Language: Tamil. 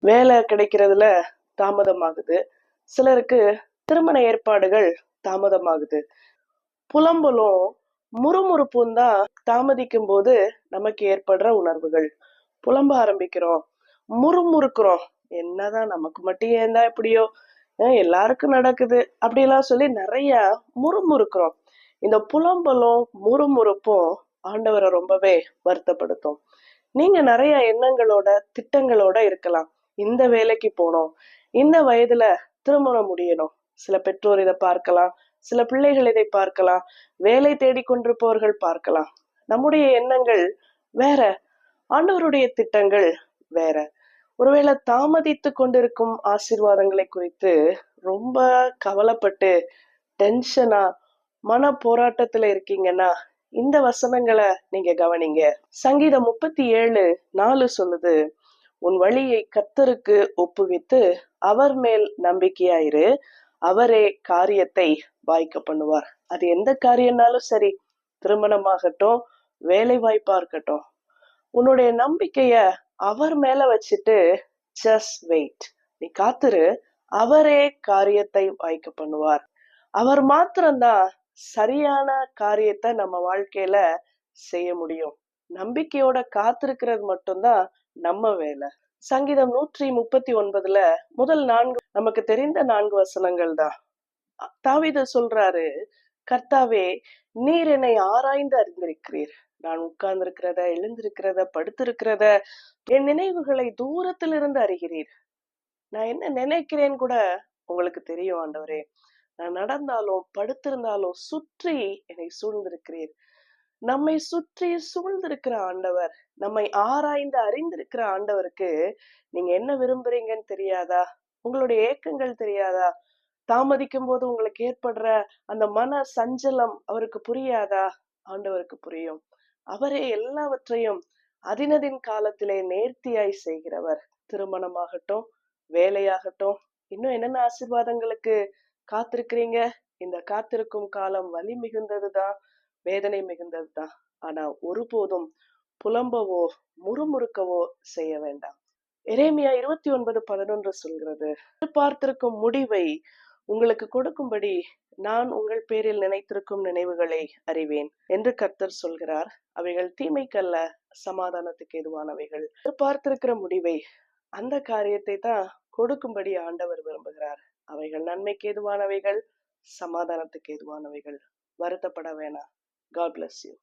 வேலை கிடைக்கிறதுல தாமதமாகுது. சிலருக்கு திருமண ஏற்பாடுகள் தாமதமாகுது. புலம்பலும் முறுமுறுப்பும் தான் தாமதிக்கும் போது நமக்கு ஏற்படுற உணர்வுகள். புலம்ப ஆரம்பிக்கிறோம், முறுமுறுக்கிறோம். என்னதான் நமக்கு மட்டும் ஏன் தான் இப்படியோ, எல்லாருக்கும் நடக்குது அப்படிலாம் சொல்லி நிறைய முறுமுறுக்கிறோம். இந்த புலம்பலும் முறுமுறுப்பும் ஆண்டவரை ரொம்பவே வருத்தப்படுத்தும். நீங்க நிறைய எண்ணங்களோட திட்டங்களோட இருக்கலாம். இந்த வேலைக்கு போனோம், இந்த வயதுல திருமணம் முடியணும். சில பெற்றோர் இதை பார்க்கலாம், சில பிள்ளைகள் இதை பார்க்கலாம், வேலை தேடிக்கொண்டிருப்பவர்கள் பார்க்கலாம். நம்முடைய எண்ணங்கள் வேற, ஆண்டவருடைய திட்டங்கள் வேற. ஒருவேளை தாமதித்து கொண்டிருக்கும் ஆசீர்வாதங்களை குறித்து ரொம்ப கவலைப்பட்டு டென்ஷனா மன போராட்டத்துல இருக்கீங்கன்னா இந்த வசனங்களை நீங்க கவனிங்க. சங்கீதம் 37:4 சொல்லுது, உன் வழியை கர்த்தருக்கு ஒப்புவித்து அவர் மேல் நம்பிக்கையாயிரு, அவரே காரியத்தை வாய்க்க பண்ணுவார். அது எந்த காரியம்னாலும் சரி, திருமணமாகட்டும், வேலை வாய்ப்பா இருக்கட்டும், உன்னுடைய நம்பிக்கைய அவர் மேல வச்சுட்டு ஜஸ்ட் வெயிட், நீ காத்துரு, அவரே காரியத்தை வாய்க்க பண்ணுவார். அவர் மாத்திரம்தான் சரியான காரியத்தை நம்ம வாழ்க்கையில செய்ய முடியும். நம்பிக்கையோட காத்திருக்கிறது மட்டும்தான் நம்ம வேலை. சங்கீதம் 139 முதல் 4 நமக்கு தெரிந்த 4 வசனங்கள் தான். தாவீது சொல்றாரு, கர்த்தாவே நீர் என்னை ஆராய்ந்து அறிந்திருக்கிறீர். நான் உட்கார்ந்து இருக்கிறத, எழுந்திருக்கிறத, படுத்திருக்கிறத, என் நினைவுகளை தூரத்திலிருந்து அறிகிறீர். நான் என்ன நினைக்கிறேன்னு கூட உங்களுக்கு தெரியும் ஆண்டவரே. நான் நடந்தாலும் படுத்திருந்தாலும் சுற்றி என்னை சூழ்ந்திருக்கிறீர். நம்மை சுற்றி சூழ்ந்திருக்கிற ஆண்டவர், நம்மை ஆராய்ந்து அறிந்திருக்கிற ஆண்டவருக்கு நீங்க என்ன விரும்புறீங்கன்னு தெரியாதா? உங்களுடைய ஏக்கங்கள் தெரியாதா? தாமதிக்கும் போது உங்களுக்கு ஏற்படுற அந்த மன சஞ்சலம் அவருக்கு புரியாதா? ஆண்டவருக்கு புரியும். அவரே எல்லாவற்றையும் அதினதின் காலத்திலே நேர்த்தியாய் செய்கிறவர். திருமணமாகட்டும், வேலையாகட்டும், இன்னும் என்னென்ன ஆசீர்வாதங்களுக்கு காத்திருக்கிறீங்க? இந்த காத்திருக்கும் காலம் வலி மிகுந்ததுதான், வேதனை மிகுந்ததுதான். ஆனா ஒருபோதும் புலம்பவோ முறுமுறுக்கவோ செய்ய வேண்டாம். எரேமியா 29:11 சொல்கிறது, பார்த்திருக்கும் முடிவை உங்களுக்கு கொடுக்கும்படி நான் உங்கள் பேரில் நினைத்திருக்கும் நினைவுகளை அறிவேன் என்று கர்த்தர் சொல்கிறார். அவைகள் தீமைக்கல்ல, சமாதானத்துக்கு ஏதுவானவைகள். பார்த்திருக்கிற முடிவை, அந்த காரியத்தை தான் கொடுக்கும்படி ஆண்டவர் விரும்புகிறார். அவைகள் நன்மைக்கு ஏதுவானவைகள், சமாதானத்துக்கு ஏதுவானவைகள். வருத்தப்பட வேணாம். God bless you.